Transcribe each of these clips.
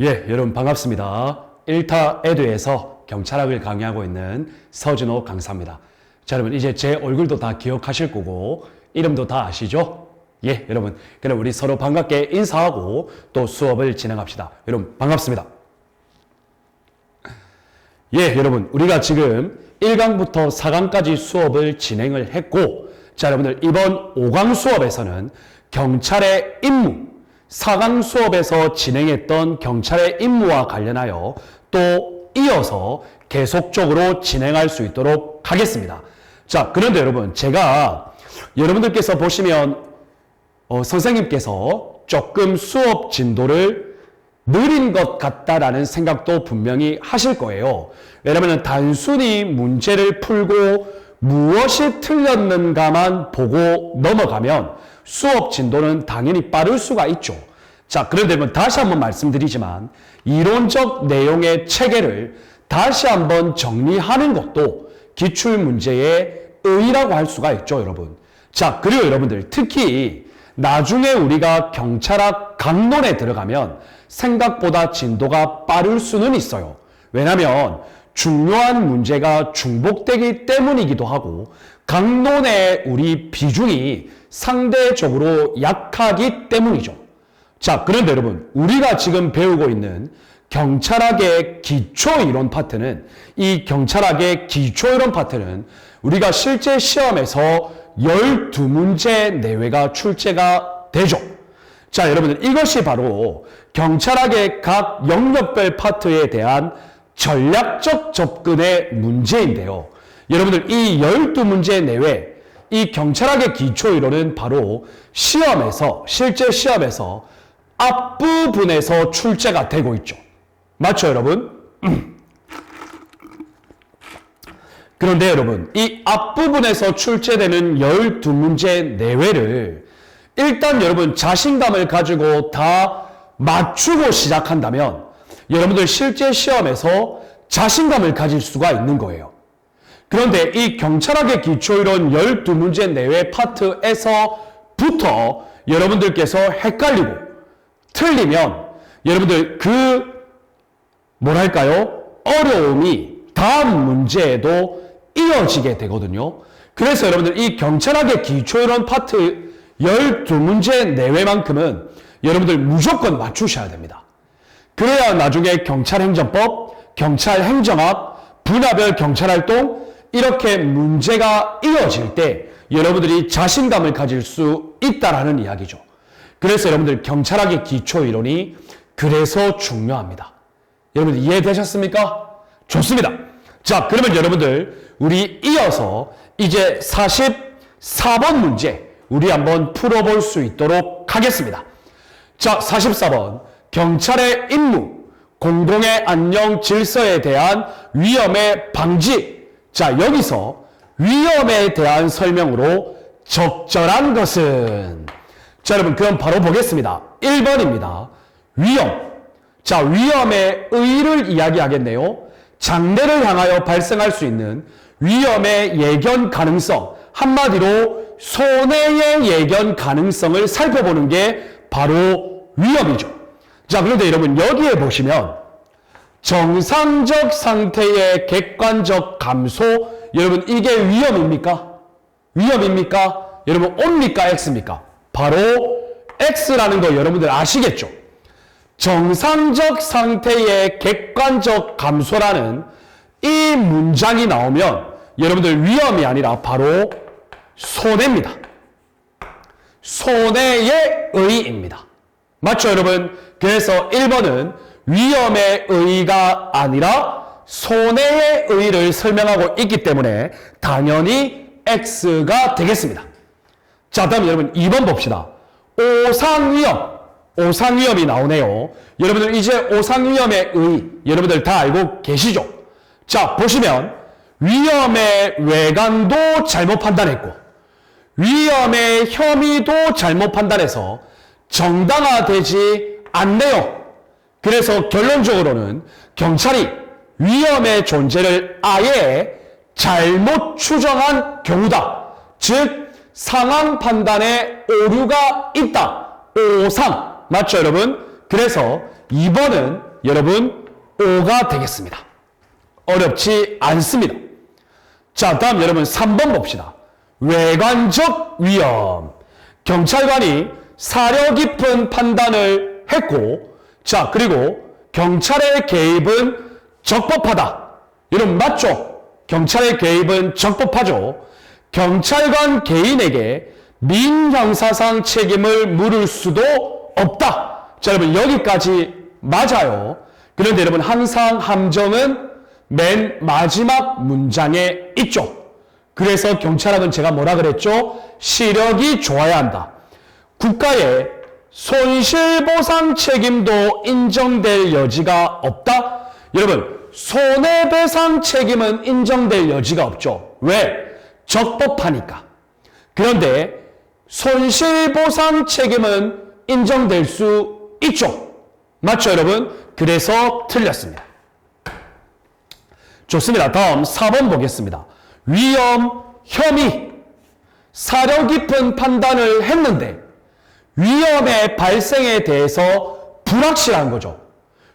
예, 여러분 반갑습니다. 1타 에듀에서 경찰학을 강의하고 있는 서진호 강사입니다. 자, 여러분 이제 제 얼굴도 다 기억하실 거고 이름도 다 아시죠? 예, 여러분 그럼 우리 서로 반갑게 인사하고 또 수업을 진행합시다. 여러분 반갑습니다. 예, 여러분 우리가 지금 1강부터 4강까지 수업을 진행을 했고, 자, 여러분들 이번 5강 수업에서는 경찰의 임무, 4강 수업에서 진행했던 경찰의 임무와 관련하여 또 이어서 계속적으로 진행할 수 있도록 하겠습니다. 자, 그런데 여러분 제가 여러분들께서 보시면 선생님께서 조금 수업 진도를 느린 것 같다라는 생각도 분명히 하실 거예요. 왜냐하면 단순히 문제를 풀고 무엇이 틀렸는가만 보고 넘어가면 수업 진도는 당연히 빠를 수가 있죠. 자, 그런데 다시 한번 말씀드리지만 이론적 내용의 체계를 다시 한번 정리하는 것도 기출문제의 의의라고 할 수가 있죠, 여러분. 자, 그리고 여러분들 특히 나중에 우리가 경찰학 강론에 들어가면 생각보다 진도가 빠를 수는 있어요. 왜냐하면 중요한 문제가 중복되기 때문이기도 하고 강론의 우리 비중이 상대적으로 약하기 때문이죠. 자, 그런데 여러분 우리가 지금 배우고 있는 경찰학의 기초이론 파트는, 이 경찰학의 기초이론 파트는 우리가 실제 시험에서 12문제 내외가 출제가 되죠. 자, 여러분들 이것이 바로 경찰학의 각 영역별 파트에 대한 전략적 접근의 문제인데요. 여러분들 이 12문제 내외, 이 경찰학의 기초이론은 바로 시험에서, 실제 시험에서 앞부분에서 출제가 되고 있죠. 맞죠, 여러분? 그런데 여러분, 이 앞부분에서 출제되는 12문제 내외를 일단 여러분 자신감을 가지고 다 맞추고 시작한다면 여러분들 실제 시험에서 자신감을 가질 수가 있는 거예요. 그런데 이 경찰학의 기초이론 12문제 내외 파트에서부터 여러분들께서 헷갈리고 틀리면 여러분들 어려움이 다음 문제에도 이어지게 되거든요. 그래서 여러분들 이 경찰학의 기초이론 파트 12문제 내외만큼은 여러분들 무조건 맞추셔야 됩니다. 그래야 나중에 경찰행정법, 경찰행정학, 분야별 경찰활동 이렇게 문제가 이어질 때 여러분들이 자신감을 가질 수 있다라는 이야기죠. 그래서 여러분들 경찰학의 기초이론이 그래서 중요합니다. 여러분들 이해되셨습니까? 좋습니다. 자, 그러면 여러분들 우리 이어서 이제 44번 문제 우리 한번 풀어볼 수 있도록 하겠습니다. 자, 44번 경찰의 임무, 공공의 안녕 질서에 대한 위험의 방지. 자, 여기서 위험에 대한 설명으로 적절한 것은, 자, 여러분 그럼 바로 보겠습니다. 1번입니다. 위험. 자, 위험의 의의를 이야기하겠네요. 장래를 향하여 발생할 수 있는 위험의 예견 가능성, 한마디로 손해의 예견 가능성을 살펴보는 게 바로 위험이죠. 자, 그런데 여러분 여기에 보시면 정상적 상태의 객관적 감소, 여러분 이게 위험입니까? 위험입니까? 여러분 O입니까? X입니까? 바로 X라는 거 여러분들 아시겠죠? 정상적 상태의 객관적 감소라는 이 문장이 나오면 여러분들 위험이 아니라 바로 손해입니다. 손해의 의의입니다. 맞죠, 여러분? 그래서 1번은 위험의 의의가 아니라 손해의 의의를 설명하고 있기 때문에 당연히 X가 되겠습니다. 자, 다음 여러분 2번 봅시다. 오상위험. 오상위험이 나오네요. 여러분들 이제 오상위험의 의의 여러분들 다 알고 계시죠? 자, 보시면 위험의 외관도 잘못 판단했고 위험의 혐의도 잘못 판단해서 정당화되지 않네요. 그래서 결론적으로는 경찰이 위험의 존재를 아예 잘못 추정한 경우다. 즉 상황 판단에 오류가 있다. 오상. 맞죠, 여러분? 그래서 2번은 여러분 5가 되겠습니다. 어렵지 않습니다. 자, 다음 여러분 3번 봅시다. 외관적 위험. 경찰관이 사려 깊은 판단을 했고, 자, 그리고 경찰의 개입은 적법하다. 여러분 맞죠? 경찰의 개입은 적법하죠. 경찰관 개인에게 민형사상 책임을 물을 수도 없다. 자, 여러분 여기까지 맞아요. 그런데 여러분 항상 함정은 맨 마지막 문장에 있죠. 그래서 경찰학은 제가 뭐라 그랬죠? 시력이 좋아야 한다. 국가의 손실보상 책임도 인정될 여지가 없다. 여러분 손해배상 책임은 인정될 여지가 없죠. 왜? 적법하니까. 그런데 손실보상 책임은 인정될 수 있죠. 맞죠 여러분? 그래서 틀렸습니다. 좋습니다. 다음 4번 보겠습니다. 위험, 혐의, 사려 깊은 판단을 했는데 위험의 발생에 대해서 불확실한 거죠.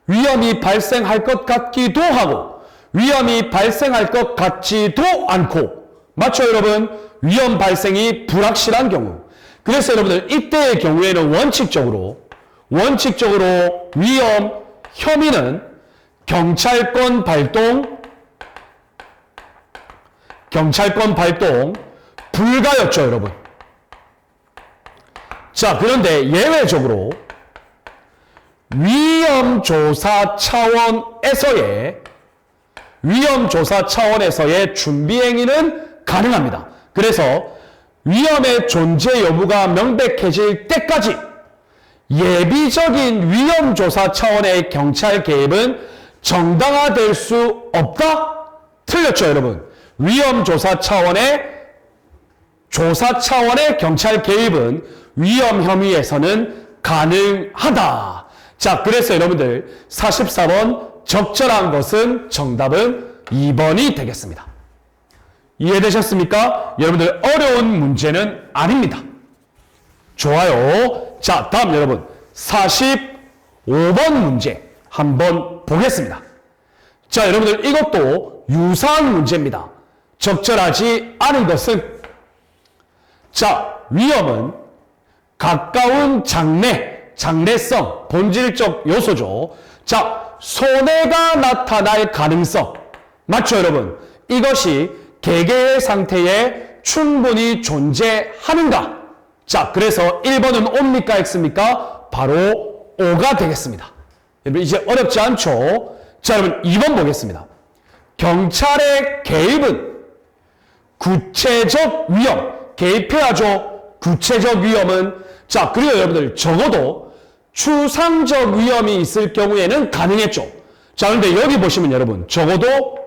위험이 발생할 것 같기도 하고 위험이 발생할 것 같지도 않고 맞죠 여러분? 위험 발생이 불확실한 경우. 그래서 여러분들 이때의 경우에는 원칙적으로 위험, 혐의는 경찰권 발동 불가였죠 여러분. 자, 그런데 예외적으로 위험조사 차원에서의 준비행위는 가능합니다. 그래서 위험의 존재 여부가 명백해질 때까지 예비적인 위험조사 차원의 경찰 개입은 정당화될 수 없다? 틀렸죠 여러분. 위험조사 차원의 경찰 개입은 위험 혐의에서는 가능하다. 자, 그래서 여러분들 44번 적절한 것은 정답은 2번이 되겠습니다. 이해되셨습니까? 여러분들 어려운 문제는 아닙니다. 좋아요. 자, 다음 여러분 45번 문제 한번 보겠습니다. 자, 여러분들 이것도 유사한 문제입니다. 적절하지 않은 것은 자, 위험은 가까운 장래성, 본질적 요소죠. 자, 손해가 나타날 가능성. 맞죠, 여러분? 이것이 개개의 상태에 충분히 존재하는가? 자, 그래서 1번은 O입니까, X입니까? 바로 O가 되겠습니다. 여러분, 이제 어렵지 않죠? 자, 여러분, 2번 보겠습니다. 경찰의 개입은 구체적 위험, 개입해야죠. 구체적 위험은 자, 그리고 여러분들 적어도 추상적 위험이 있을 경우에는 가능했죠. 자, 그런데 여기 보시면 여러분 적어도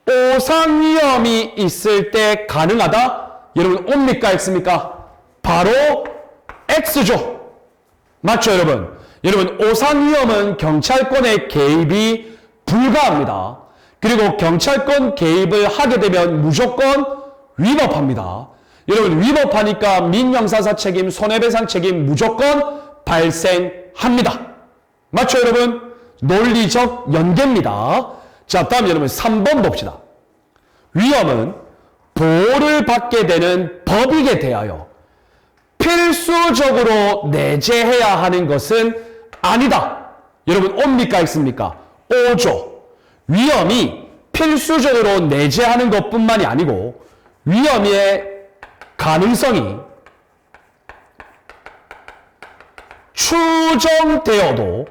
오상 위험이 있을 때 가능하다. 여러분 O입니까 X입니까? 바로 X죠. 맞죠 여러분? 여러분 오상 위험은 경찰권의 개입이 불가합니다. 그리고 경찰권 개입을 하게 되면 무조건 위법합니다. 여러분 위법하니까 민형사상 책임, 손해배상 책임 무조건 발생합니다. 맞죠 여러분? 논리적 연계입니다. 자, 다음 여러분 3번 봅시다. 위험은 보호를 받게 되는 법익에 대하여 필수적으로 내재해야 하는 것은 아니다. 여러분 O입니까 X입니까? O죠. 위험이 필수적으로 내재하는 것뿐만이 아니고 위험의 가능성이 추정되어도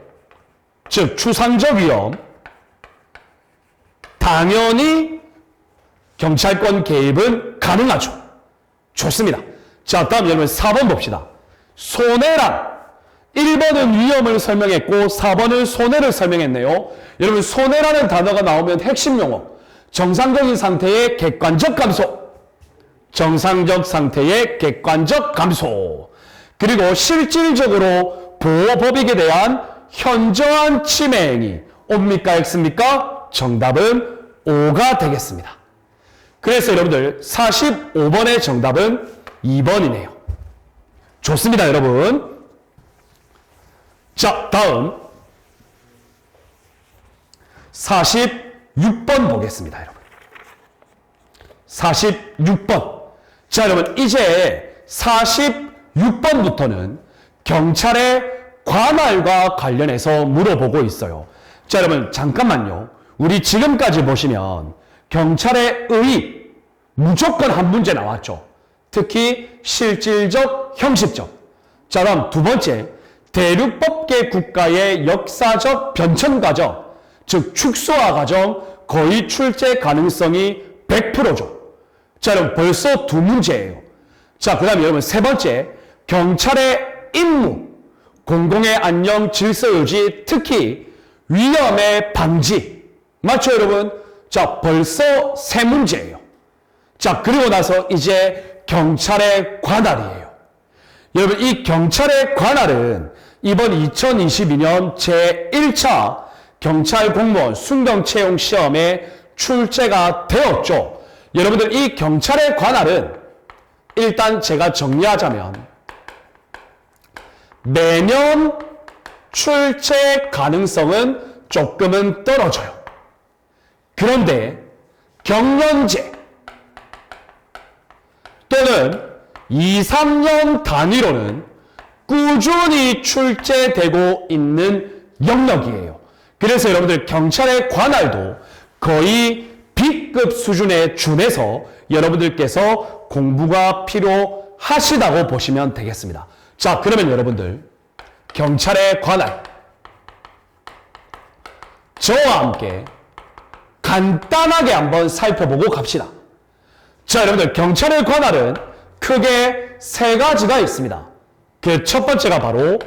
즉 추상적 위험 당연히 경찰권 개입은 가능하죠. 좋습니다. 자, 다음 여러분 4번 봅시다. 손해란 1번은 위험을 설명했고 4번은 손해를 설명했네요. 여러분 손해라는 단어가 나오면 핵심 용어 정상적인 상태의 객관적 감소, 정상적 상태의 객관적 감소, 그리고 실질적으로 보호법익에 대한 현저한 침해 행위. O입니까 X입니까? 정답은 O가 되겠습니다. 그래서 여러분들 45번의 정답은 2번이네요. 좋습니다 여러분. 자, 다음 46번 보겠습니다, 여러분. 46번. 자, 여러분, 이제 46번부터는 경찰의 관할과 관련해서 물어보고 있어요. 자, 여러분, 잠깐만요. 우리 지금까지 보시면 경찰의 의 무조건 한 문제 나왔죠. 특히 실질적, 형식적. 자, 그럼 두 번째, 대륙법계 국가의 역사적 변천 과정, 즉 축소화 과정 거의 출제 가능성이 100%죠. 자, 여러분 벌써 두 문제예요. 자, 그 다음에 여러분 세 번째, 경찰의 임무, 공공의 안녕 질서 유지, 특히 위험의 방지. 맞죠, 여러분? 자, 벌써 세 문제예요. 자, 그리고 나서 이제 경찰의 관할이에요. 여러분, 이 경찰의 관할은 이번 2022년 제1차 경찰 공무원 순경 채용 시험에 출제가 되었죠. 여러분들, 이 경찰의 관할은 일단 제가 정리하자면 매년 출제 가능성은 조금은 떨어져요. 그런데 경년제 또는 2, 3년 단위로는 꾸준히 출제되고 있는 영역이에요. 그래서 여러분들 경찰의 관할도 거의 B급 수준에 준해서 여러분들께서 공부가 필요하시다고 보시면 되겠습니다. 자, 그러면 여러분들 경찰의 관할 저와 함께 간단하게 한번 살펴보고 갑시다. 자, 여러분들 경찰의 관할은 크게 세 가지가 있습니다. 그 첫 번째가 바로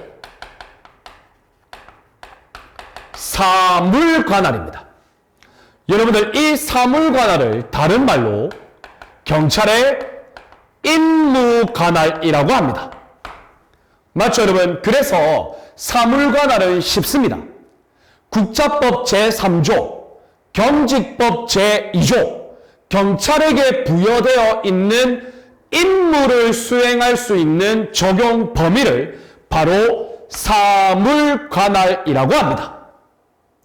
사물관할입니다. 여러분들 이 사물관할을 다른 말로 경찰의 임무관할이라고 합니다. 맞죠, 여러분? 그래서 사물관할은 쉽습니다. 국자법 제3조, 경직법 제2조, 경찰에게 부여되어 있는 임무를 수행할 수 있는 적용 범위를 바로 사물관할이라고 합니다.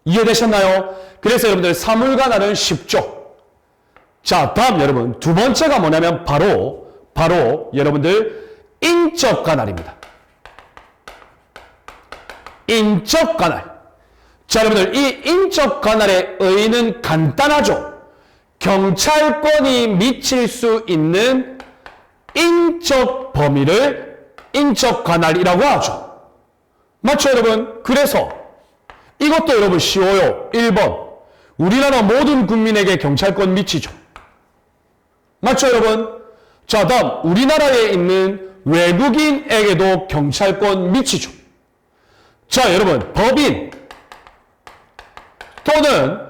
이해되셨나요? 그래서 여러분들 사물관할은 쉽죠. 자, 다음 여러분 두 번째가 뭐냐면 바로 여러분들 인적관할입니다. 인적관할. 자, 여러분들 이 인적관할의 의의는 간단하죠. 경찰권이 미칠 수 있는 인적 범위를 인적관할이라고 하죠. 맞죠, 여러분? 그래서 이것도 여러분 쉬워요. 1번. 우리나라 모든 국민에게 경찰권 미치죠. 맞죠, 여러분? 자, 다음 우리나라에 있는 외국인에게도 경찰권 미치죠. 자, 여러분 법인 또는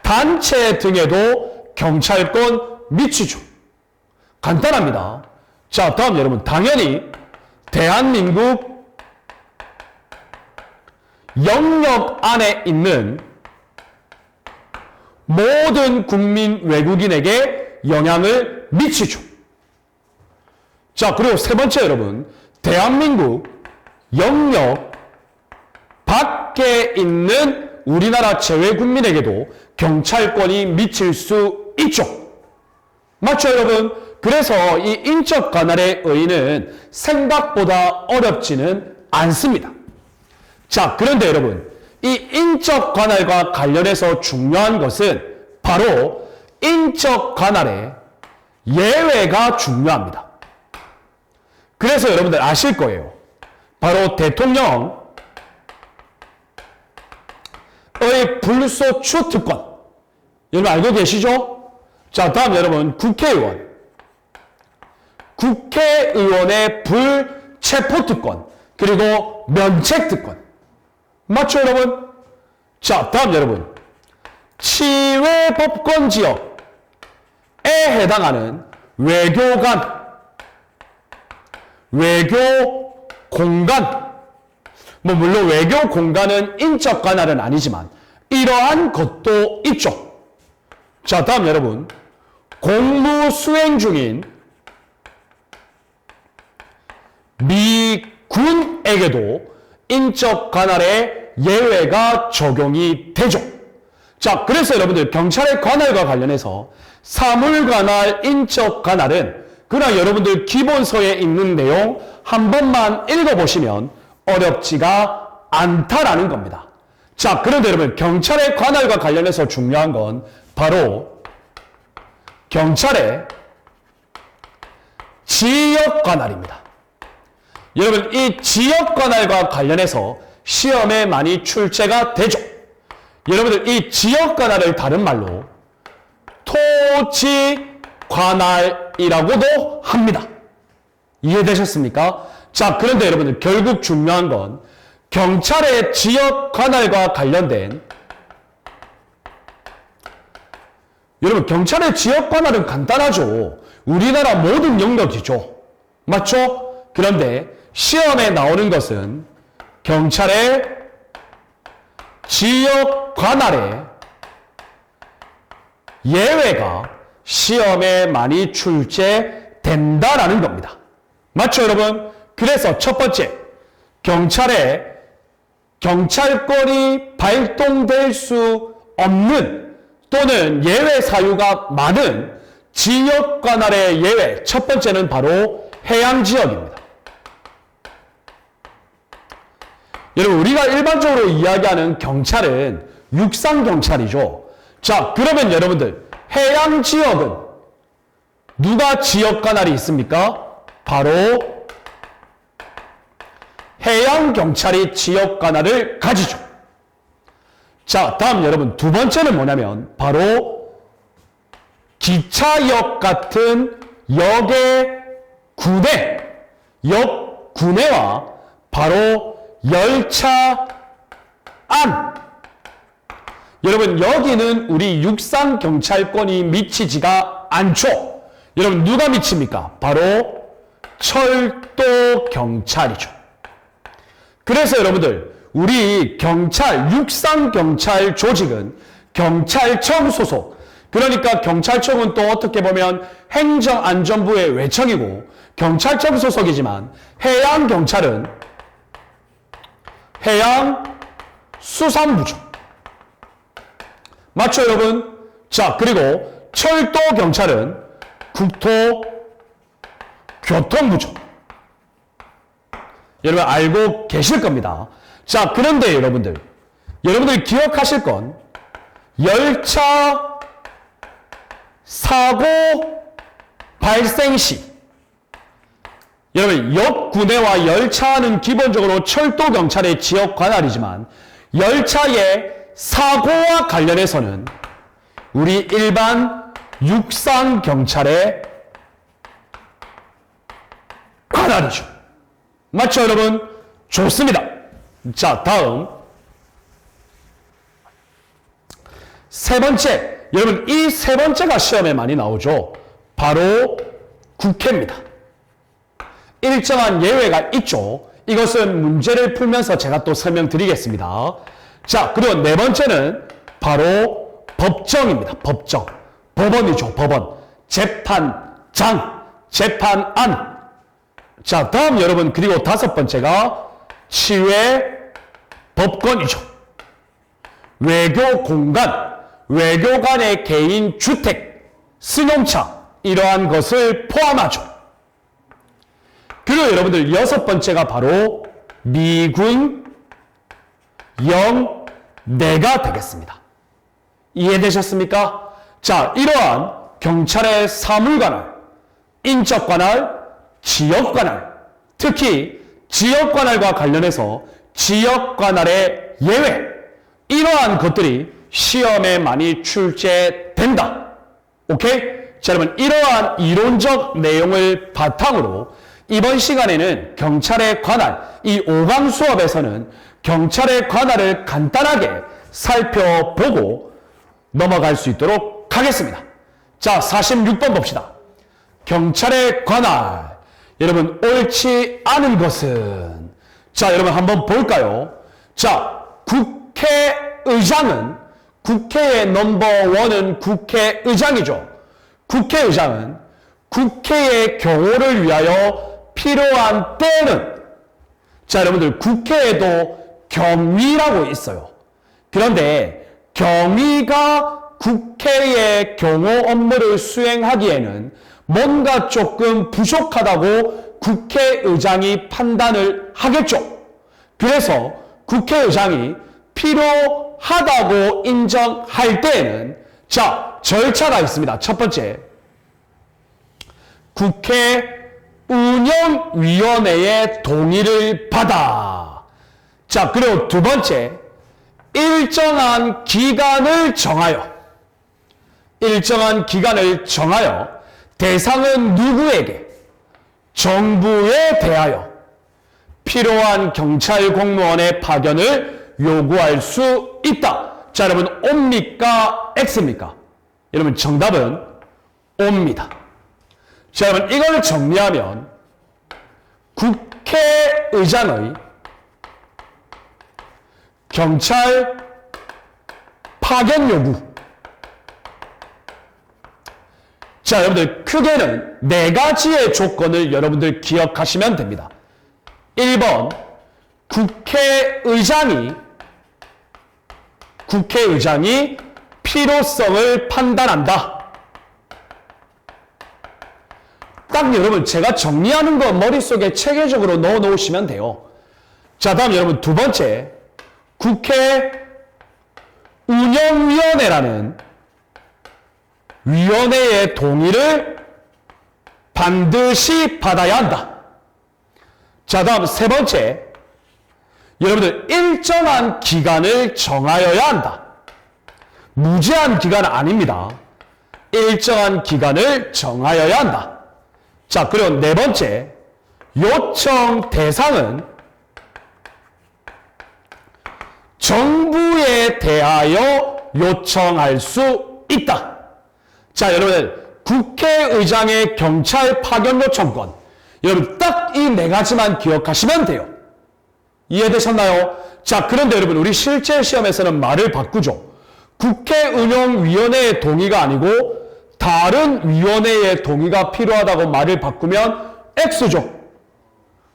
단체 등에도 경찰권 미치죠. 간단합니다. 자, 다음 여러분 당연히 대한민국 영역 안에 있는 모든 국민 외국인에게 영향을 미치죠. 자, 그리고 세 번째 여러분 대한민국 영역 밖에 있는 우리나라 제외 국민에게도 경찰권이 미칠 수 있죠. 맞죠, 여러분? 그래서 이 인적 관할의 의의는 생각보다 어렵지는 않습니다. 자, 그런데 여러분, 이 인적 관할과 관련해서 중요한 것은 바로 인적 관할의 예외가 중요합니다. 그래서 여러분들 아실 거예요. 바로 대통령의 불소추 특권. 여러분 알고 계시죠? 자, 다음 여러분 국회의원. 국회의원의 불체포 특권. 그리고 면책 특권. 맞죠, 여러분? 자, 다음 여러분. 치외 법권 지역에 해당하는 외교관, 외교 공간. 물론 외교 공간은 인적 관할은 아니지만 이러한 것도 있죠. 자, 다음 여러분. 공무 수행 중인 미군에게도 인적 관할의 예외가 적용이 되죠. 자, 그래서 여러분들 경찰의 관할과 관련해서 사물관할, 인적관할은 그냥 여러분들 기본서에 있는 내용 한 번만 읽어보시면 어렵지가 않다라는 겁니다. 자, 그런데 여러분 경찰의 관할과 관련해서 중요한 건 바로 경찰의 지역관할입니다. 여러분 이 지역관할과 관련해서 시험에 많이 출제가 되죠. 여러분들 이 지역관할을 다른 말로 토지관할이라고도 합니다. 이해되셨습니까? 자, 그런데 여러분들 결국 중요한 건 경찰의 지역관할과 관련된 여러분 경찰의 지역관할은 간단하죠. 우리나라 모든 영역이죠. 맞죠? 그런데 시험에 나오는 것은 경찰의 지역관할의 예외가 시험에 많이 출제된다라는 겁니다. 맞죠, 여러분? 그래서 첫 번째, 경찰권이 발동될 수 없는 또는 예외 사유가 많은 지역관할의 예외, 첫 번째는 바로 해양지역입니다. 여러분, 우리가 일반적으로 이야기하는 경찰은 육상경찰이죠. 자, 그러면 여러분들, 해양지역은 누가 지역관할이 있습니까? 바로 해양경찰이 지역관할을 가지죠. 자, 다음 여러분 두 번째는 뭐냐면 바로 기차역 같은 역의 구내와 바로 열차 안. 여러분 여기는 우리 육상경찰권이 미치지가 않죠. 여러분 누가 미칩니까? 바로 철도경찰이죠. 그래서 여러분들 우리 육상경찰 조직은 경찰청 소속. 그러니까 경찰청은 또 어떻게 보면 행정안전부의 외청이고 경찰청 소속이지만 해양경찰은 해양수산부죠. 맞죠, 여러분? 자, 그리고 철도경찰은 국토교통부죠. 여러분 알고 계실 겁니다. 자, 그런데 여러분들 기억하실 건 열차 사고 발생 시 여러분 역구내와 열차는 기본적으로 철도경찰의 지역관할이지만 열차의 사고와 관련해서는 우리 일반 육상경찰의 관할이죠. 맞죠, 여러분? 좋습니다. 자, 다음 세 번째. 여러분 이 세 번째가 시험에 많이 나오죠. 바로 국회입니다. 일정한 예외가 있죠. 이것은 문제를 풀면서 제가 또 설명드리겠습니다. 자, 그리고 네 번째는 바로 법정입니다. 법정. 법원이죠. 법원. 재판장, 재판안. 자, 다음 여러분 그리고 다섯 번째가 치외 법권이죠. 외교 공간, 외교관의 개인 주택, 승용차 이러한 것을 포함하죠. 그리고 여러분들 여섯 번째가 바로 미군 영내가 되겠습니다. 이해되셨습니까? 자, 이러한 경찰의 사물관할, 인적관할, 지역관할, 특히 지역관할과 관련해서 지역관할의 예외, 이러한 것들이 시험에 많이 출제된다. 오케이? 자, 여러분 이러한 이론적 내용을 바탕으로 이번 시간에는 경찰에 관한 이 5강 수업에서는 경찰의 관할을 간단하게 살펴보고 넘어갈 수 있도록 하겠습니다. 자, 46번 봅시다. 경찰의 관할. 여러분 옳지 않은 것은, 자, 여러분 한번 볼까요? 자, 국회의장은, 국회의 넘버원은 국회의장이죠. 국회의장은 국회의 경호를 위하여 필요한 때는, 자, 여러분들 국회에도 경위라고 있어요. 그런데 경위가 국회의 경호 업무를 수행하기에는 뭔가 조금 부족하다고 국회의장이 판단을 하겠죠. 그래서 국회의장이 필요하다고 인정할 때에는 자, 절차가 있습니다. 첫 번째, 국회 운영위원회의 동의를 받아. 자, 그리고 두 번째, 일정한 기간을 정하여 대상은 누구에게? 정부에 대하여 필요한 경찰 공무원의 파견을 요구할 수 있다. 자, 여러분, O입니까? X입니까? 여러분, 정답은 O입니다. 자, 여러분, 이걸 정리하면 국회의장의 경찰 파견 요구. 자, 여러분들 크게는 네 가지의 조건을 여러분들 기억하시면 됩니다. 1번, 국회의장이 필요성을 판단한다. 딱 여러분 제가 정리하는 거 머릿속에 체계적으로 넣어 놓으시면 돼요. 자, 다음 여러분 두 번째, 국회 운영위원회라는 위원회의 동의를 반드시 받아야 한다. 자, 다음 세 번째, 여러분들 일정한 기간을 정하여야 한다. 무제한 기간은 아닙니다. 일정한 기간을 정하여야 한다. 자, 그리고 네 번째, 요청 대상은 정부에 대하여 요청할 수 있다. 자, 여러분들 국회의장의 경찰 파견 요청권, 여러분 딱 이 네 가지만 기억하시면 돼요. 이해되셨나요? 자, 그런데 여러분 우리 실제 시험에서는 말을 바꾸죠. 국회운영위원회의 동의가 아니고 다른 위원회의 동의가 필요하다고 말을 바꾸면 X죠.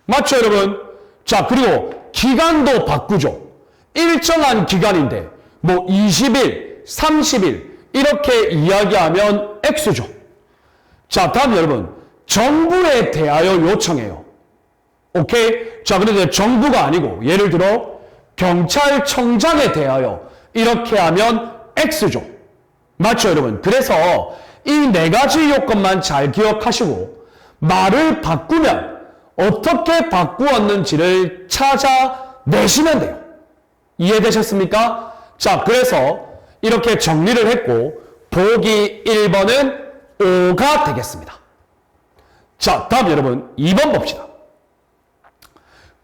맞죠, 여러분? 자, 그리고 기간도 바꾸죠. 일정한 기간인데 뭐 20일, 30일 이렇게 이야기하면 X죠. 자, 다음 여러분, 정부에 대하여 요청해요. 오케이? 자, 그런데 정부가 아니고 예를 들어 경찰청장에 대하여 이렇게 하면 X죠. 맞죠, 여러분? 그래서 이 네 가지 요건만 잘 기억하시고 말을 바꾸면 어떻게 바꾸었는지를 찾아내시면 돼요. 이해되셨습니까? 자, 그래서 이렇게 정리를 했고 보기 1번은 5가 되겠습니다. 자, 다음 여러분 2번 봅시다.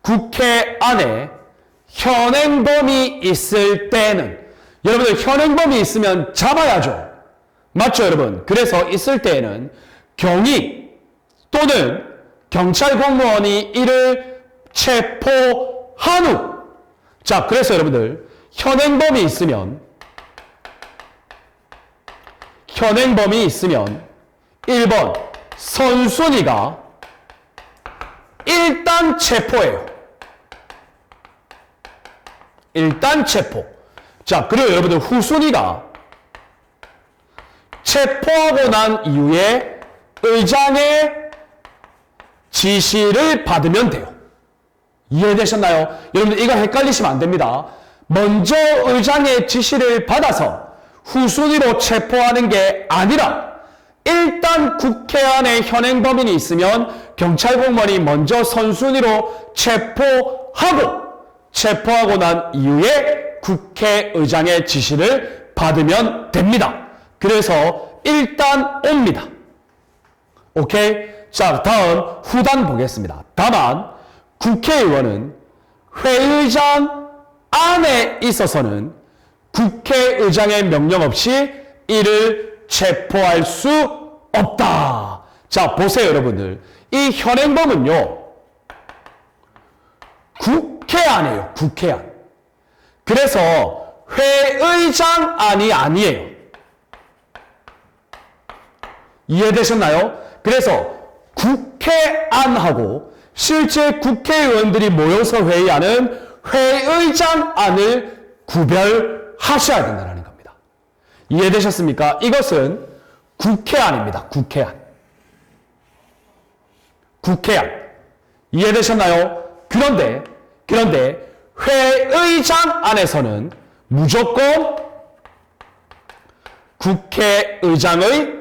국회 안에 현행범이 있을 때는, 여러분들 현행범이 있으면 잡아야죠. 맞죠, 여러분? 그래서 있을 때에는 경위 또는 경찰 공무원이 이를 체포한 후, 자, 그래서 여러분들 현행범이 있으면 1번 선순위가 일단 체포예요. 일단 체포. 자, 그리고 여러분들 후순위가 체포하고 난 이후에 의장의 지시를 받으면 돼요. 이해되셨나요? 여러분들 이거 헷갈리시면 안 됩니다. 먼저 의장의 지시를 받아서 후순위로 체포하는 게 아니라 일단 국회 안에 현행범인이 있으면 경찰 공무원이 먼저 선순위로 체포하고 난 이후에 국회의장의 지시를 받으면 됩니다. 그래서 일단 옵니다. 오케이? 자, 다음 후단 보겠습니다. 다만 국회의원은 회의장 안에 있어서는 국회의장의 명령 없이 이를 체포할 수 없다. 자, 보세요, 여러분들. 이 현행범은요, 국회 안이에요, 국회 안. 그래서 회의장 안이 아니에요. 이해되셨나요? 그래서 국회 안하고 실제 국회의원들이 모여서 회의하는 회의장 안을 구별하셔야 된다는 겁니다. 이해되셨습니까? 이것은 국회안입니다. 국회안. 국회안. 이해되셨나요? 그런데 회의장 안에서는 무조건 국회의장의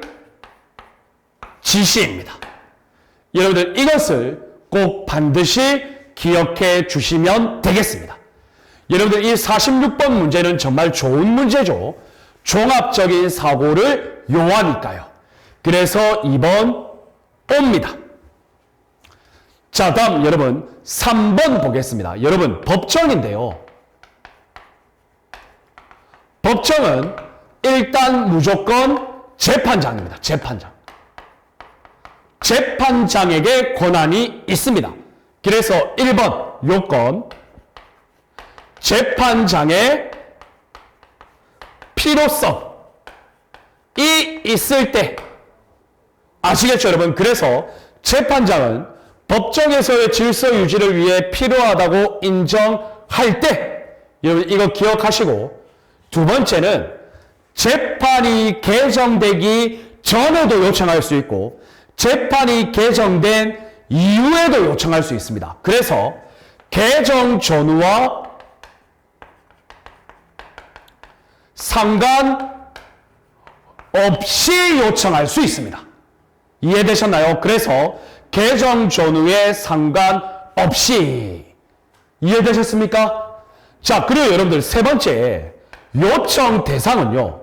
지시입니다. 여러분들 이것을 꼭 반드시 기억해 주시면 되겠습니다. 여러분들 이 46번 문제는 정말 좋은 문제죠. 종합적인 사고를 요하니까요. 그래서 2번 옵니다. 자, 다음 여러분 3번 보겠습니다. 여러분 법정인데요. 법정은 일단 무조건 재판장입니다. 재판장. 재판장에게 권한이 있습니다. 그래서 1번 요건 재판장의 필요성이 있을 때 아시겠죠 여러분? 그래서 재판장은 법정에서의 질서 유지를 위해 필요하다고 인정할 때 여러분 이거 기억하시고 두 번째는 재판이 개정되기 전에도 요청할 수 있고 재판이 개정된 이후에도 요청할 수 있습니다. 그래서 개정 전후와 상관없이 요청할 수 있습니다. 이해되셨나요? 그래서 개정 전후에 상관없이 이해되셨습니까? 자, 그리고 여러분들 세 번째 요청 대상은요.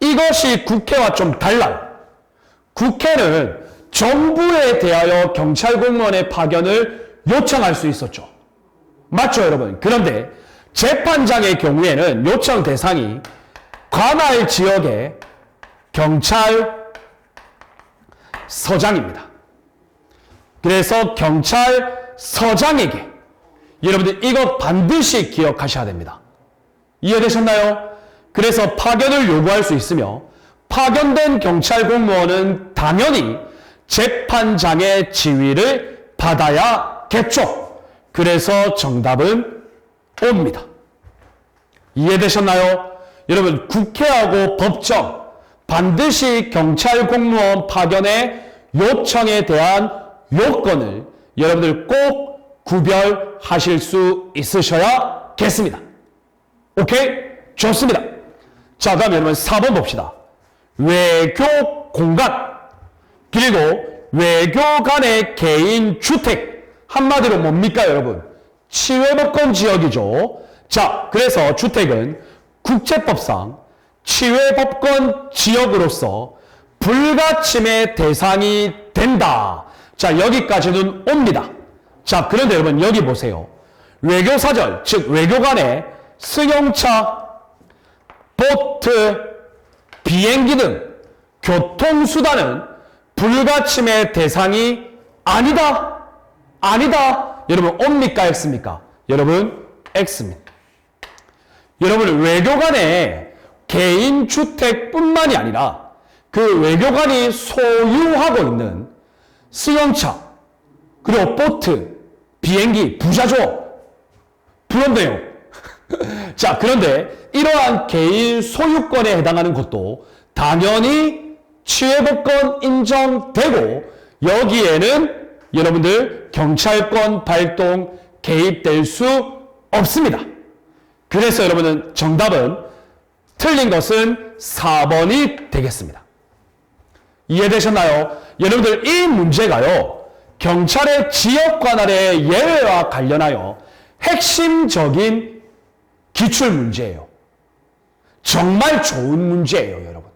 이것이 국회와 좀 달라요. 국회는 정부에 대하여 경찰 공무원의 파견을 요청할 수 있었죠. 맞죠, 여러분? 그런데 재판장의 경우에는 요청 대상이 관할 지역의 경찰서장입니다. 그래서 경찰서장에게 여러분들 이거 반드시 기억하셔야 됩니다. 이해되셨나요? 그래서 파견을 요구할 수 있으며 파견된 경찰 공무원은 당연히 재판장의 지휘를 받아야겠죠. 그래서 정답은 옵니다. 이해되셨나요? 여러분 국회하고 법정 반드시 경찰 공무원 파견의 요청에 대한 요건을 여러분들 꼭 구별하실 수 있으셔야겠습니다. 오케이? 좋습니다. 자, 다음 여러분 4번 봅시다. 외교 공간 그리고 외교 간의 개인 주택 한마디로 뭡니까 여러분? 치외법권 지역이죠. 자, 그래서 주택은 국제법상 치외법권 지역으로서 불가침의 대상이 된다. 자, 여기까지는 옵니다. 자, 그런데 여러분 여기 보세요. 외교사절, 즉 외교관의 승용차, 보트, 비행기 등 교통수단은 불가침의 대상이 아니다. 아니다. 여러분 옵니까 X입니까? 여러분 X입니다. 여러분 외교관의 개인주택뿐만이 아니라 그 외교관이 소유하고 있는 승용차, 그리고 보트, 비행기, 부자죠. 부럽네요. 자, 그런데 이러한 개인 소유권에 해당하는 것도 당연히 치외법권 인정되고 여기에는 여러분들 경찰권 발동 개입될 수 없습니다. 그래서 여러분은 정답은 틀린 것은 4번이 되겠습니다. 이해되셨나요? 여러분들 이 문제가요. 경찰의 지역 관할의 예외와 관련하여 핵심적인 기출 문제예요. 정말 좋은 문제예요, 여러분.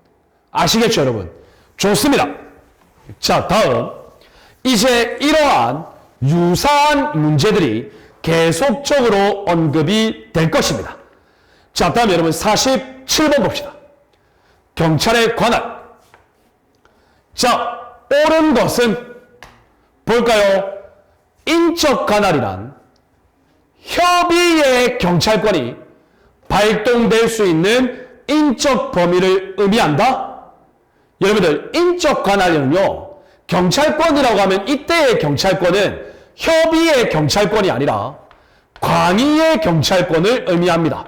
아시겠죠, 여러분? 좋습니다. 자, 다음. 이제 이러한 유사한 문제들이 계속적으로 언급이 될 것입니다. 자, 다음 여러분 47번 봅시다. 경찰의 관할. 자, 옳은 것은 볼까요? 인적 관할이란 협의의 경찰권이 발동될 수 있는 인적 범위를 의미한다? 여러분들 인적 관할은요. 경찰권이라고 하면 이때의 경찰권은 협의의 경찰권이 아니라 광의의 경찰권을 의미합니다.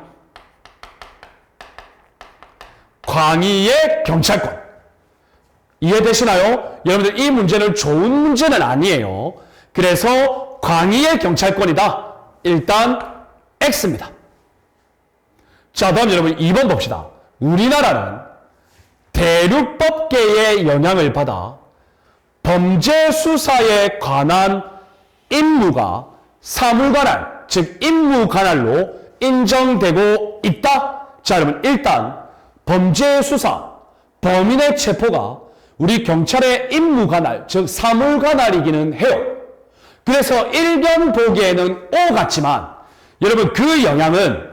광의의 경찰권. 이해되시나요? 여러분들 이 문제는 좋은 문제는 아니에요. 그래서 광의의 경찰권이다. 일단 X입니다. 자, 다음 여러분 2번 봅시다. 우리나라는 대륙법계의 영향을 받아 범죄 수사에 관한 임무가 사물관할, 즉 임무관할로 인정되고 있다. 자, 여러분 일단 범죄 수사, 범인의 체포가 우리 경찰의 임무관할, 즉 사물관할이기는 해요. 그래서 일견 보기에는 O 같지만 여러분 그 영향은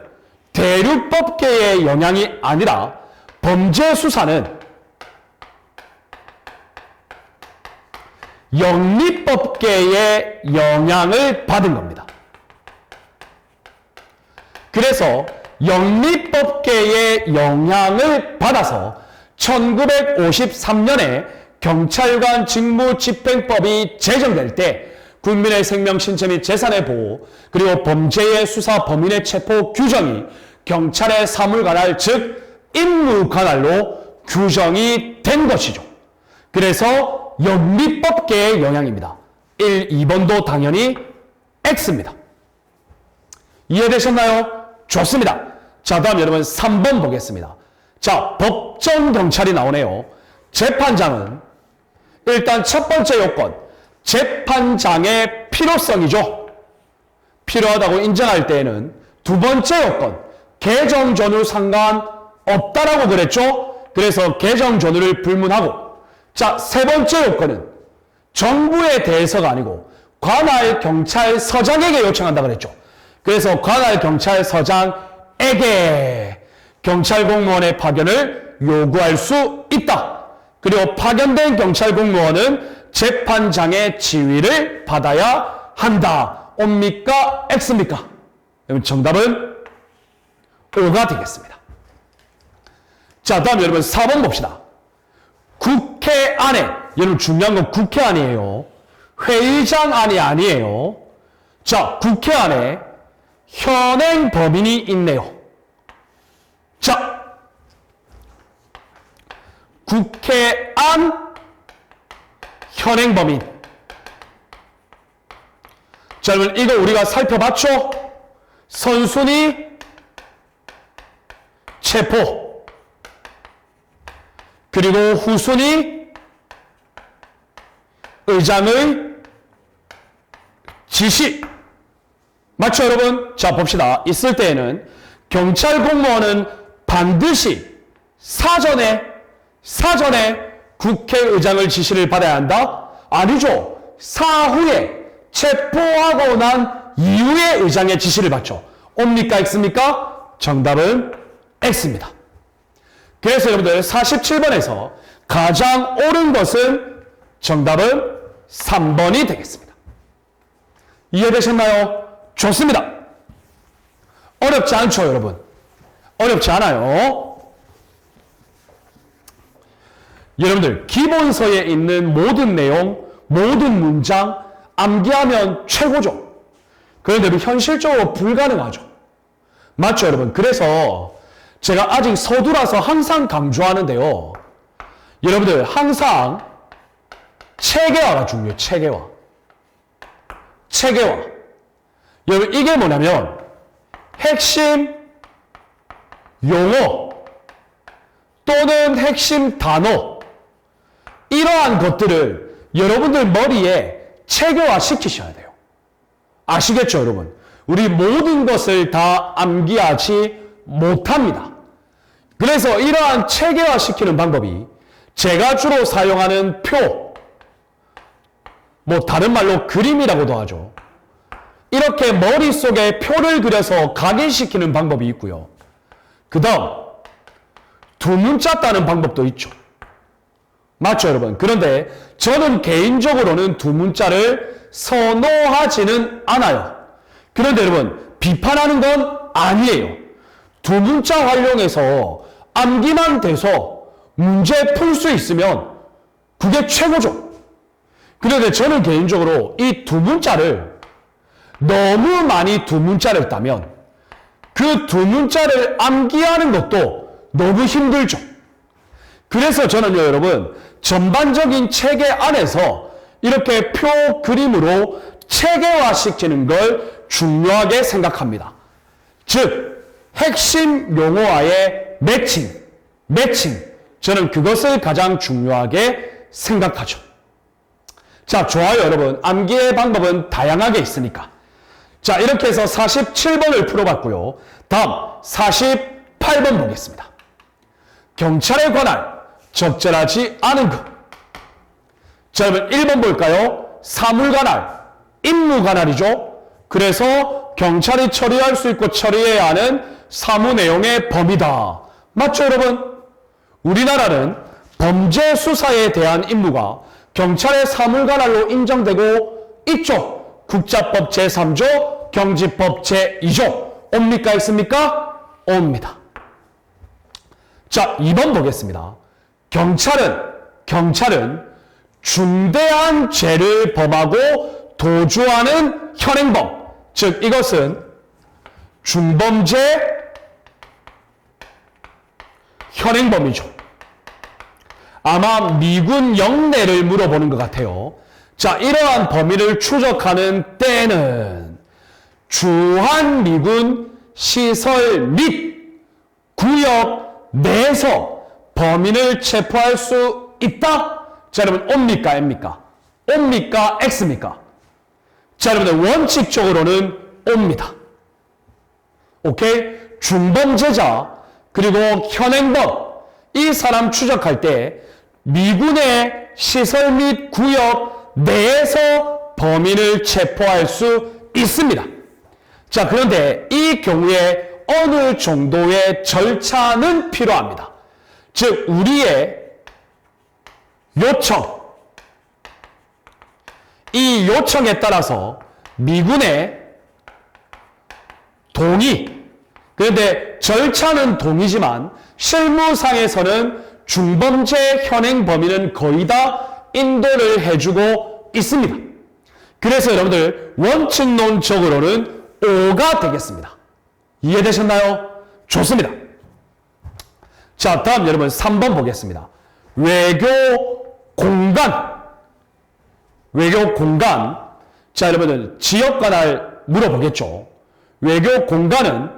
대륙법계의 영향이 아니라 범죄 수사는 영리법계의 영향을 받은 겁니다. 그래서 영리법계의 영향을 받아서 1953년에 경찰관 직무집행법이 제정될 때 국민의 생명, 신체 및 재산의 보호, 그리고 범죄의 수사, 범인의 체포 규정이 경찰의 사물관할, 즉 임무관할로 규정이 된 것이죠. 그래서 영리법계의 영향입니다. 1, 2번도 당연히 X입니다. 이해되셨나요? 좋습니다. 자, 다음 여러분 3번 보겠습니다. 자, 법정경찰이 나오네요. 재판장은 일단 첫 번째 요건, 재판장의 필요성이죠. 필요하다고 인정할 때에는 두 번째 요건, 개정 전후 상관없다라고 그랬죠. 그래서 개정 전후를 불문하고, 자, 세 번째 요건은 정부에 대해서가 아니고 관할 경찰서장에게 요청한다 그랬죠. 그래서 관할 경찰서장에게 경찰 공무원의 파견을 요구할 수 있다. 그리고 파견된 경찰 공무원은 재판장의 지휘를 받아야 한다. O입니까? X입니까? 정답은 O가 되겠습니다. 자, 다음 여러분 4번 봅시다. 국회 안에, 여러분 중요한 건 국회 안이에요. 회의장 안이 아니에요. 자, 국회 안에 현행 범인이 있네요. 자, 국회 안 현행 범인. 자, 여러분 이거 우리가 살펴봤죠? 선순위 체포, 그리고 후순위 의장의 지시. 맞죠, 여러분? 자, 봅시다. 있을 때에는 경찰 공무원은 반드시 사전에 국회의장을 지시를 받아야 한다? 아니죠. 사후에 체포하고 난 이후에 의장의 지시를 받죠. O입니까? X입니까? 정답은 X입니다. 그래서 여러분들 47번에서 가장 옳은 것은 정답은 3번이 되겠습니다. 이해되셨나요? 좋습니다. 어렵지 않죠, 여러분? 어렵지 않아요. 여러분들 기본서에 있는 모든 내용, 모든 문장 암기하면 최고죠. 그런데 현실적으로 불가능하죠. 맞죠, 여러분? 그래서 제가 아직 서두라서 항상 강조하는데요. 여러분들 항상 체계화가 중요해요. 체계화. 여러분 이게 뭐냐면 핵심 용어 또는 핵심 단어, 이러한 것들을 여러분들 머리에 체계화 시키셔야 돼요. 아시겠죠, 여러분? 우리 모든 것을 다 암기하지 못합니다. 그래서 이러한 체계화 시키는 방법이 제가 주로 사용하는 표, 다른 말로 그림이라고도 하죠. 이렇게 머릿속에 표를 그려서 각인시키는 방법이 있고요. 그 다음 두 문자 따는 방법도 있죠. 맞죠, 여러분? 그런데 저는 개인적으로는 두 문자를 선호하지는 않아요. 그런데 여러분 비판하는 건 아니에요. 두 문자 활용해서 암기만 돼서 문제 풀 수 있으면 그게 최고죠. 그런데 저는 개인적으로 이 두 문자를 너무 많이 두 문자를 따면 그 두 문자를 암기하는 것도 너무 힘들죠. 그래서 저는요, 여러분, 전반적인 체계 안에서 이렇게 표 그림으로 체계화시키는 걸 중요하게 생각합니다. 즉, 핵심 용어와의 매칭. 저는 그것을 가장 중요하게 생각하죠. 자, 좋아요, 여러분. 암기의 방법은 다양하게 있으니까. 자, 이렇게 해서 47번을 풀어봤고요. 다음 48번 보겠습니다. 경찰에 관한 적절하지 않은 것. 자, 여러분 1번 볼까요? 사물 관할, 임무 관할이죠. 그래서 경찰이 처리할 수 있고 처리해야 하는 사무 내용의 범위다. 맞죠, 여러분? 우리나라는 범죄 수사에 대한 임무가 경찰의 사물 관할로 인정되고 있죠. 국자법 제3조, 경지법 제2조. 옵니까, 있습니까? 옵니다. 자, 2번 보겠습니다. 경찰은 중대한 죄를 범하고 도주하는 현행범, 즉 이것은 중범죄 현행범이죠. 아마 미군 영내를 물어보는 것 같아요. 자, 이러한 범위를 추적하는 때는 주한미군 시설 및 구역 내에서 범인을 체포할 수 있다? 자, 여러분, 옵니까, M입니까? 옵니까, X입니까? 자, 여러분들, 원칙적으로는 옵니다. 오케이? 중범죄자, 그리고 현행범, 이 사람 추적할 때 미군의 시설 및 구역 내에서 범인을 체포할 수 있습니다. 자, 그런데 이 경우에 어느 정도의 절차는 필요합니다. 즉, 우리의 요청, 이 요청에 따라서 미군의 동의, 그런데 절차는 동의지만 실무상에서는 중범죄 현행 범위는 거의 다 인도를 해주고 있습니다. 그래서 여러분들 원칙론적으로는 5가 되겠습니다. 이해되셨나요? 좋습니다. 자, 다음 여러분 3번 보겠습니다. 외교 공간. 자, 여러분들 지역 관할 물어보겠죠. 외교 공간은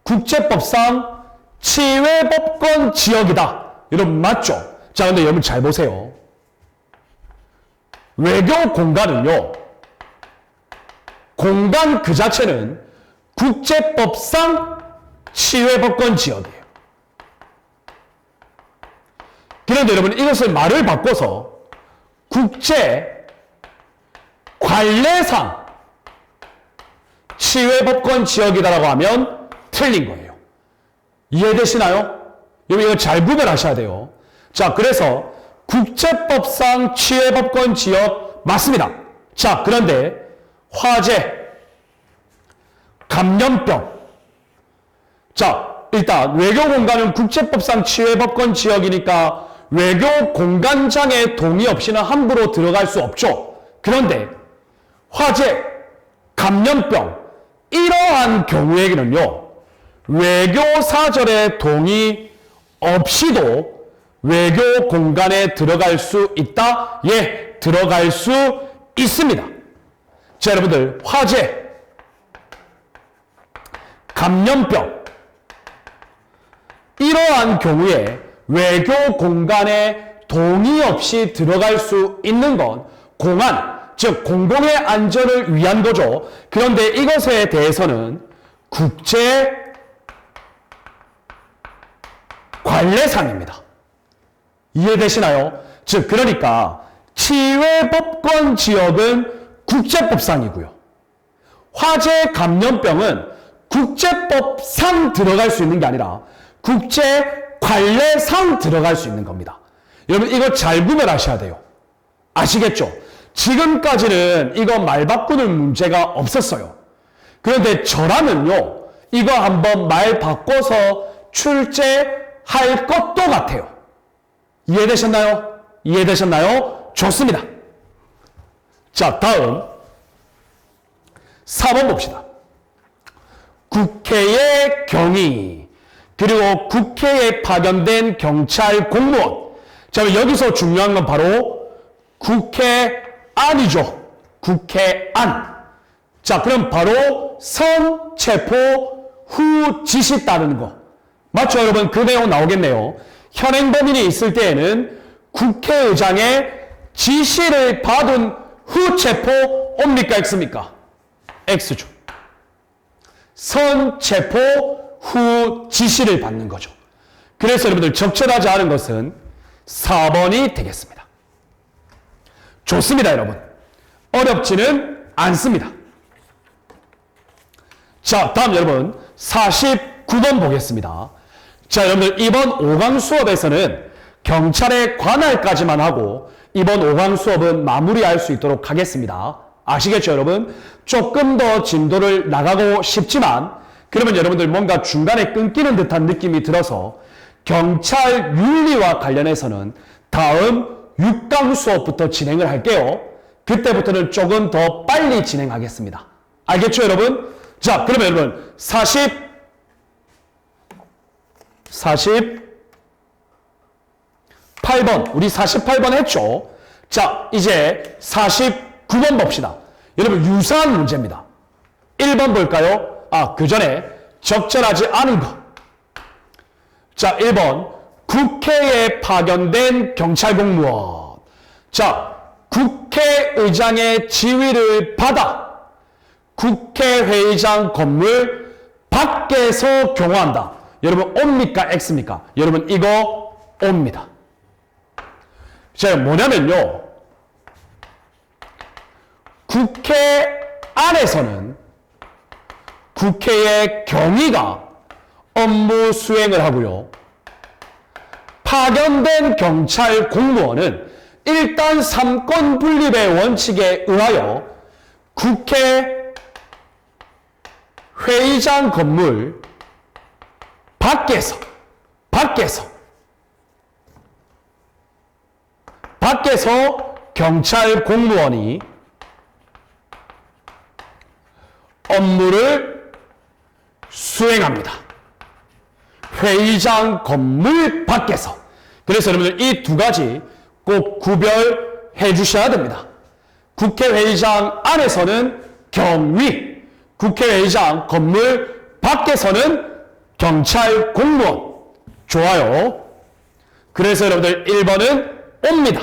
국제법상 치외법권 지역이다. 여러분 맞죠? 자, 근데 여러분 잘 보세요. 외교 공간은요, 공간 그 자체는 국제법상 치외법권 지역이에요. 그런데 여러분 이것을 말을 바꿔서 국제 관례상 치외법권 지역이다라고 하면 틀린 거예요. 이해되시나요? 여러분 이거 잘 구별하셔야 돼요. 자, 그래서 국제법상 치외법권 지역 맞습니다. 자, 그런데 화재, 감염병. 자, 일단 외교 공간은 국제법상 치외법권 지역이니까 외교 공간장의 동의 없이는 함부로 들어갈 수 없죠. 그런데 화재, 감염병 이러한 경우에는요, 외교 사절의 동의 없이도 외교 공간에 들어갈 수 있다? 예, 들어갈 수 있습니다. 자, 여러분들 화재, 감염병 이러한 경우에 외교 공간에 동의 없이 들어갈 수 있는 건 공안, 즉 공공의 안전을 위한 거죠. 그런데 이것에 대해서는 국제 관례상입니다. 이해되시나요? 즉 그러니까 치외법권 지역은 국제법상이고요. 화재, 감염병은 국제법상 들어갈 수 있는 게 아니라 국제 관례상 들어갈 수 있는 겁니다. 여러분 이거 잘 구별하셔야 돼요. 아시겠죠? 지금까지는 이거 말 바꾸는 문제가 없었어요. 그런데 저라면요, 이거 한번 말 바꿔서 출제할 것도 같아요. 이해되셨나요? 이해되셨나요? 좋습니다. 자, 다음 4번 봅시다. 국회의 경위, 그리고 국회에 파견된 경찰 공무원, 자, 여기서 중요한 건 바로 국회안이죠. 국회안. 자, 그럼 바로 선, 체포, 후 지시 따르는 거. 맞죠, 여러분? 그 내용 나오겠네요. 현행범인이 있을 때에는 국회의장의 지시를 받은 후 체포 옵니까, X입니까? X죠. 선, 체포, 후 지시를 받는 거죠. 그래서 여러분들 적절하지 않은 것은 4번이 되겠습니다. 좋습니다, 여러분. 어렵지는 않습니다. 자, 다음 여러분 49번 보겠습니다. 자, 여러분들 이번 5강 수업에서는 경찰의 관할까지만 하고 이번 5강 수업은 마무리할 수 있도록 하겠습니다. 아시겠죠, 여러분? 조금 더 진도를 나가고 싶지만 그러면 여러분들 뭔가 중간에 끊기는 듯한 느낌이 들어서 경찰 윤리와 관련해서는 다음 6강 수업부터 진행을 할게요. 그때부터는 조금 더 빨리 진행하겠습니다. 알겠죠, 여러분? 자, 그러면 여러분 48번 우리 48번 했죠? 자, 이제 49번 봅시다. 여러분 유사한 문제입니다. 1번 볼까요? 그 전에 적절하지 않은 거. 자, 1번 국회에 파견된 경찰 공무원. 자, 국회의장의 지휘를 받아 국회회의장 건물 밖에서 경호한다. 여러분 옵니까, X입니까? 여러분 이거 옵니다. 자, 뭐냐면요, 국회 안에서는 국회의 경위가 업무 수행을 하고요, 파견된 경찰 공무원은 일단 삼권 분립의 원칙에 의하여 국회 회의장 건물 밖에서 경찰 공무원이 업무를 수행합니다. 회의장 건물 밖에서. 그래서 여러분들 이 두 가지 꼭 구별해 주셔야 됩니다. 국회회의장 안에서는 경위, 국회의장 건물 밖에서는 경찰 공무원. 좋아요. 그래서 여러분들 1번은 옵니다.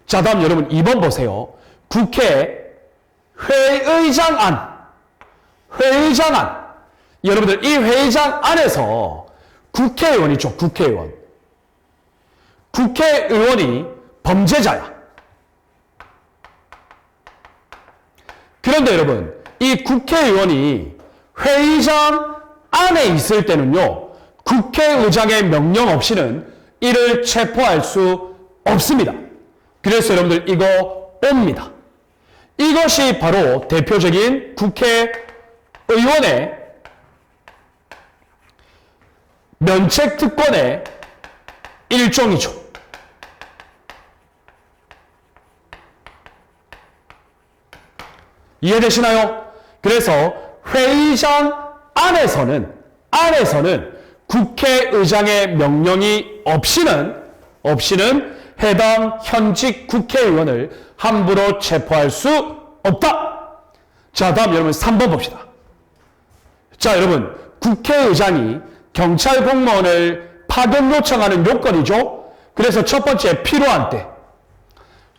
자, 다음 여러분 2번 보세요. 국회 회의장 안. 여러분들 이 회의장 안에서 국회의원이 있죠. 국회의원이 범죄자야. 그런데 여러분 이 국회의원이 회의장 안에 있을 때는요, 국회의장의 명령 없이는 이를 체포할 수 없습니다. 그래서 여러분들 이거 옵니다. 이것이 바로 대표적인 국회의원의 면책특권의 일종이죠. 이해되시나요? 그래서 회의장 안에서는 국회의장의 명령이 없이는 해당 현직 국회의원을 함부로 체포할 수 없다. 자, 다음 여러분 3번 봅시다. 자, 여러분 국회의장이 경찰 공무원을 파견 요청하는 요건이죠. 그래서 첫 번째 필요한 때,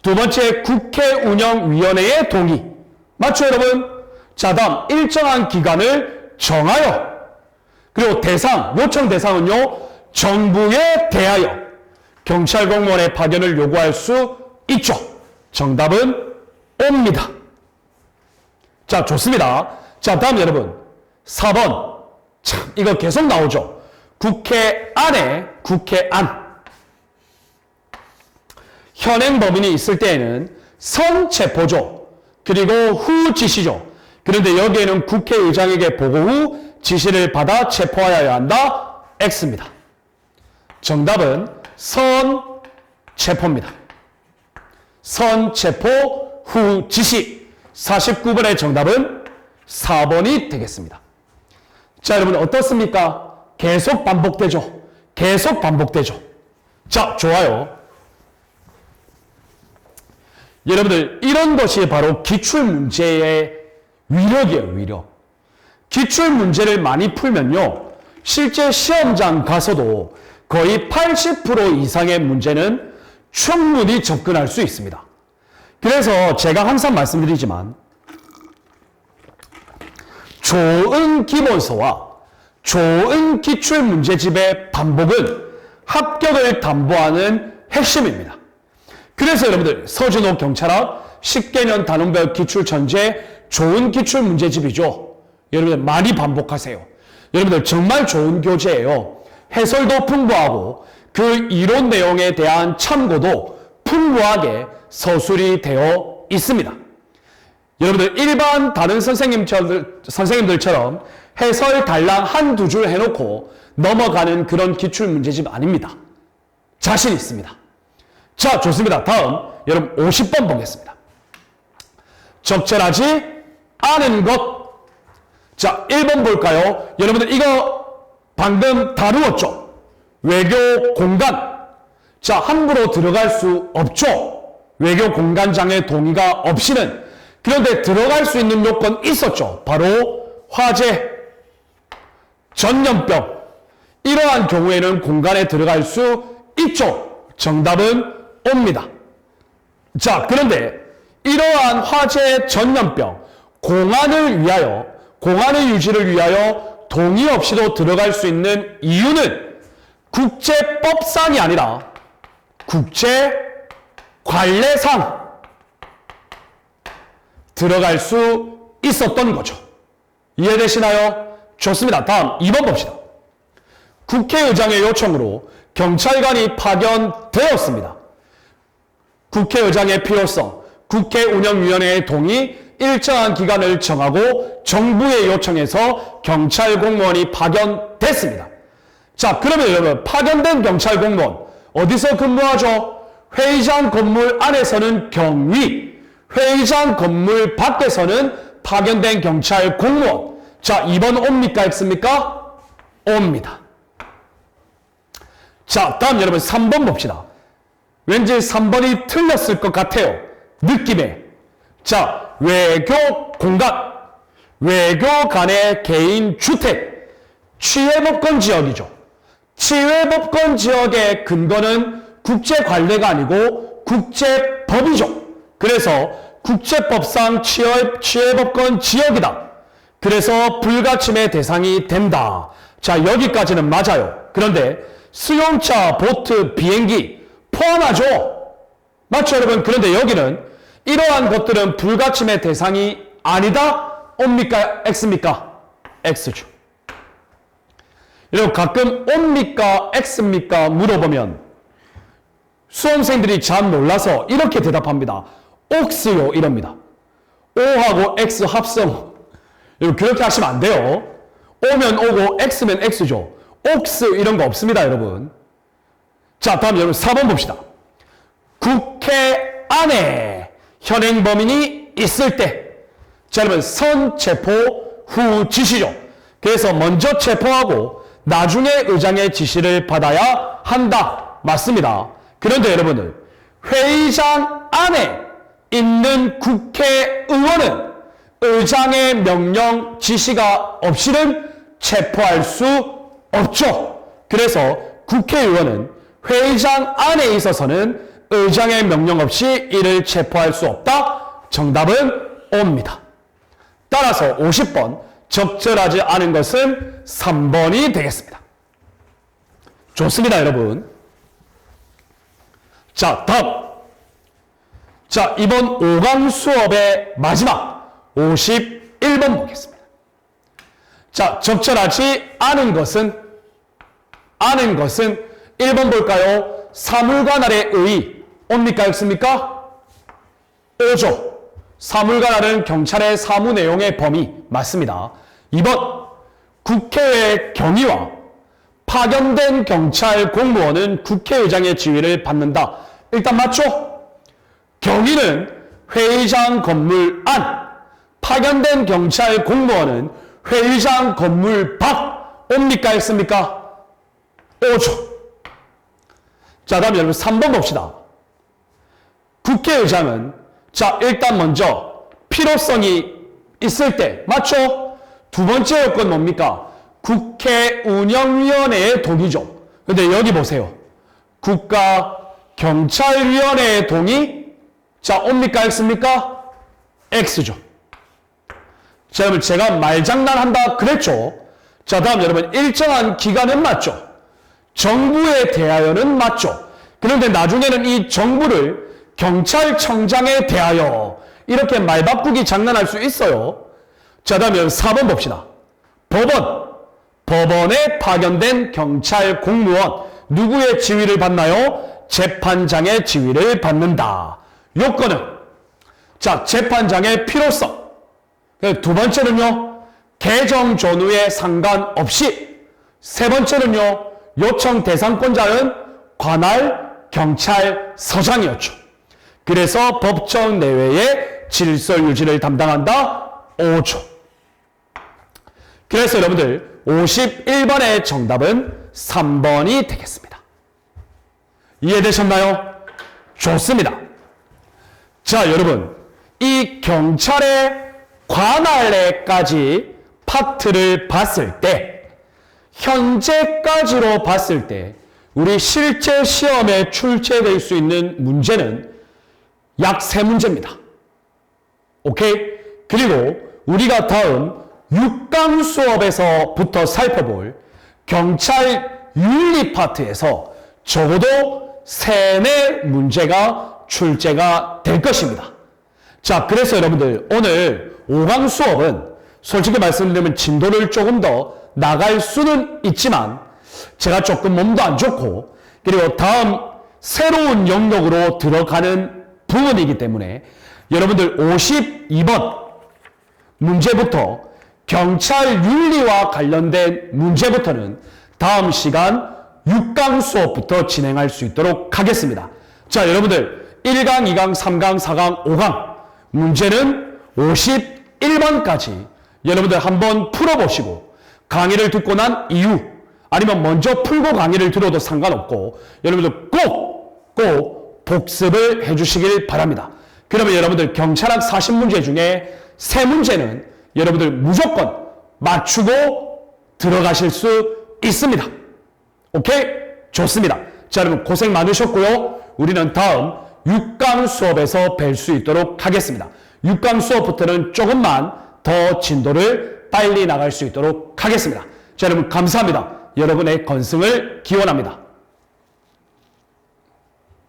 두 번째 국회운영위원회의 동의. 맞죠, 여러분? 자, 다음 일정한 기간을 정하여, 그리고 요청 대상은요, 정부에 대하여 경찰 공무원의 파견을 요구할 수 있죠. 정답은 옵니다. 자, 좋습니다. 자, 다음 여러분 4번. 참, 이거 계속 나오죠. 국회 안. 현행 범인이 있을 때에는 선 체포죠. 그리고 후 지시죠. 그런데 여기에는 국회의장에게 보고 후 지시를 받아 체포하여야 한다. X입니다. 정답은 선 체포입니다. 선 체포 후 지시. 49번의 정답은 4번이 되겠습니다. 자, 여러분 어떻습니까? 계속 반복되죠. 자, 좋아요. 여러분들 이런 것이 바로 기출문제의 위력이에요. 위력. 기출문제를 많이 풀면요. 실제 시험장 가서도 거의 80% 이상의 문제는 충분히 접근할 수 있습니다. 그래서 제가 항상 말씀드리지만 좋은 기본서와 좋은 기출문제집의 반복은 합격을 담보하는 핵심입니다. 그래서 여러분들 서준호 경찰학 10개년 단원별 기출천재 좋은 기출문제집이죠. 여러분들 많이 반복하세요. 여러분들 정말 좋은 교재예요. 해설도 풍부하고 그 이론 내용에 대한 참고도 풍부하게 서술이 되어 있습니다. 여러분들 일반 다른 선생님들처럼 해설 달랑 한두 줄 해놓고 넘어가는 그런 기출문제집 아닙니다. 자신 있습니다. 자, 좋습니다. 다음 여러분 50번 보겠습니다. 적절하지 않은 것. 자, 1번 볼까요? 여러분들 이거 방금 다루었죠? 외교 공간. 자, 함부로 들어갈 수 없죠? 외교 공간장의 동의가 없이는. 그런데 들어갈 수 있는 요건 있었죠? 바로 화재, 전염병. 이러한 경우에는 공간에 들어갈 수 있죠? 정답은 옵니다. 자, 그런데 이러한 화재, 전염병, 공안을 위하여, 공안의 유지를 위하여 동의 없이도 들어갈 수 있는 이유는 국제법상이 아니라 국제관례상 들어갈 수 있었던 거죠. 이해되시나요? 좋습니다. 다음 2번 봅시다. 국회의장의 요청으로 경찰관이 파견되었습니다. 국회의장의 필요성, 국회 운영위원회의 동의, 일정한 기간을 정하고 정부의 요청에서 경찰 공무원이 파견됐습니다. 자, 그러면 여러분 파견된 경찰 공무원 어디서 근무하죠? 회의장 건물 안에서는 경위, 회의장 건물 밖에서는 파견된 경찰 공무원. 자, 2번 옵니까? X입니까? 옵니다. 자, 다음 여러분 3번 봅시다. 왠지 3번이 틀렸을 것 같아요. 느낌에. 자, 외교 공간, 외교 간의 개인 주택, 취해법권 지역이죠. 취해법권 지역의 근거는 국제관례가 아니고 국제법이죠. 그래서 국제법상 취해법권 지역이다. 그래서 불가침의 대상이 된다. 자, 여기까지는 맞아요. 그런데 수용차, 보트, 비행기 포함하죠? 맞죠, 여러분? 그런데 여기는 이러한 것들은 불가침의 대상이 아니다? 옵니까? X입니까? X죠. 여러분 가끔 옵니까? X입니까? 물어보면 수험생들이 잘 몰라서 이렇게 대답합니다. 옥스요 이럽니다. O하고 X 합성. 여러분 그렇게 하시면 안 돼요. O면 O고 X면 X죠. 옥스 이런 거 없습니다, 여러분. 자, 다음 여러분 4번 봅시다. 국회 안에 현행범인이 있을 때. 자, 여러분 선체포 후 지시죠. 그래서 먼저 체포하고 나중에 의장의 지시를 받아야 한다. 맞습니다. 그런데 여러분들 회의장 안에 있는 국회의원은 의장의 명령 지시가 없이는 체포할 수 없죠. 그래서 국회의원은 회의장 안에 있어서는 의장의 명령 없이 이를 체포할 수 없다. 정답은 O입니다. 따라서 50번 적절하지 않은 것은 3번이 되겠습니다. 좋습니다, 여러분. 자, 다음. 자, 이번 5강 수업의 마지막 51번 보겠습니다. 자, 적절하지 않은 것은 1번 볼까요? 사물관 아래 의 옵니까? X입니까? O죠. 사물관 아래는 경찰의 사무 내용의 범위 맞습니다. 2번 국회의 경위와 파견된 경찰 공무원은 국회의장의 지휘를 받는다. 일단 맞죠? 경위는 회의장 건물 안, 파견된 경찰 공무원은 회의장 건물 밖 옵니까? X입니까? O죠. 자, 다음 여러분 3번 봅시다. 국회의장은 자, 일단 먼저 필요성이 있을 때, 맞죠? 두 번째 요건 뭡니까? 국회 운영위원회의 동의죠. 근데 여기 보세요. 국가경찰위원회의 동의, 자, 옵니까, X입니까? X죠. 자, 여러분, 제가 말장난한다 그랬죠? 자, 다음 여러분, 일정한 기간은 맞죠? 정부에 대하여는 맞죠? 그런데 나중에는 이 정부를 경찰청장에 대하여 이렇게 말 바꾸기 장난할 수 있어요. 자, 다음 4번 봅시다. 법원에 파견된 경찰 공무원, 누구의 지휘를 받나요? 재판장의 지휘를 받는다. 요건은, 자, 재판장의 필요성. 두 번째는요, 개정 전후에 상관없이. 세 번째는요, 요청 대상권자는 관할 경찰서장이었죠. 그래서 법정 내외의 질서 유지를 담당한다. 5조. 그래서 여러분들 51번의 정답은 3번이 되겠습니다. 이해되셨나요? 좋습니다. 자, 여러분, 이 경찰의 관할에까지 파트를 봤을 때, 현재까지로 봤을 때 우리 실제 시험에 출제될 수 있는 문제는 약 3문제입니다. 오케이? 그리고 우리가 다음 6강 수업에서부터 살펴볼 경찰 윤리 파트에서 적어도 3, 4문제가 출제가 될 것입니다. 자, 그래서 여러분들 오늘 5강 수업은 솔직히 말씀드리면 진도를 조금 더 나갈 수는 있지만 제가 조금 몸도 안 좋고 그리고 다음 새로운 영역으로 들어가는 부분이기 때문에 여러분들 52번 문제부터 경찰 윤리와 관련된 문제부터는 다음 시간 6강 수업부터 진행할 수 있도록 하겠습니다. 자, 여러분들 1강, 2강, 3강, 4강, 5강 문제는 51번까지 여러분들 한번 풀어보시고 강의를 듣고 난 이후 아니면 먼저 풀고 강의를 들어도 상관없고 여러분들 꼭 복습을 해주시길 바랍니다. 그러면 여러분들 경찰학 40문제 중에 3문제는 여러분들 무조건 맞추고 들어가실 수 있습니다. 오케이? 좋습니다. 자, 여러분 고생 많으셨고요. 우리는 다음 6강 수업에서 뵐 수 있도록 하겠습니다. 6강 수업부터는 조금만 더 진도를 빨리 나갈 수 있도록 하겠습니다. 자, 여러분 감사합니다. 여러분의 건승을 기원합니다.